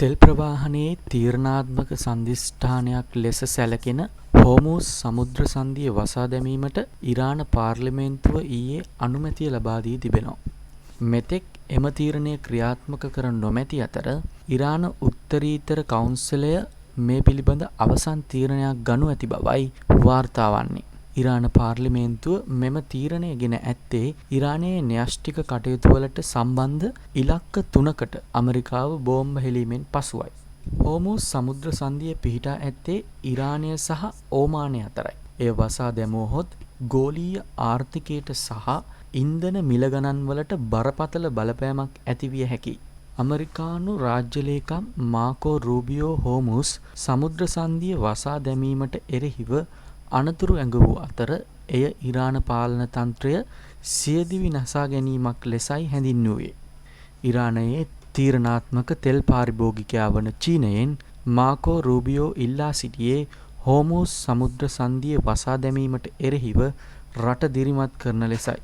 තෙල් ප්‍රවාහනයේ තීරණාත්මක සන්ධිස්ථානයක් ලෙස සැලකෙන හෝමුස් සමුද්‍ර සන්ධිය වසා දැමීමට ඉරාන පාර්ලිමේන්තුව ඊයේ අනුමැතිය ලබා දී තිබෙනවා. මෙතෙක් එම තීරණය ක්‍රියාත්මක කර නොමැති අතර ඉරාන උත්තරීතර කවුන්සිලය මේ පිළිබඳ අවසන් තීරණයක් ගනු ඇති බවයි වාර්තා වන්නේ. ඉරාන පාර්ලිමේන්තුව මෙම තීරණය ගෙන ඇත්තේ ඉරානයේ න්‍යෂ්ටික කටයුතුවලට සම්බන්ධ ඉලක්ක 3කට ඇමරිකාව බෝම්බ හෙළීමෙන් පසුවයි. හෝමුස් සමුද්‍ර සන්ධිය පිහිටා ඇත්තේ ඉරානය සහ ඕමානය අතරයි. එය වසා දැමුවහොත් ගෝලීය ආර්ථිකයට සහ ඉන්ධන මිල ගණන්වලට බරපතල බලපෑමක් ඇතිවිය හැකියි. ඇමරිකානු රාජ්‍ය ලේකම් මාකෝ රූබියෝ හෝමුස් සමුද්‍ර සන්ධිය වසා දැමීමට එරෙහිව අනතුරු ඇඟවූ අතර එය ඉරාන පාලන තන්ත්‍රය සියදිවි නසා ගැනීමක් ලෙසයි හැඳින්වුවේ. ඉරානයේ තීරණාත්මක තෙල් පාරිභෝගිකයා වන චීනයෙන් මාකෝ රූබියෝ ඉල්ලා සිටියේ හෝමුස් සමුද්‍ර සන්ධිය වසා දැමීමට එරෙහිව රට දිරිමත් කරන ලෙසයි.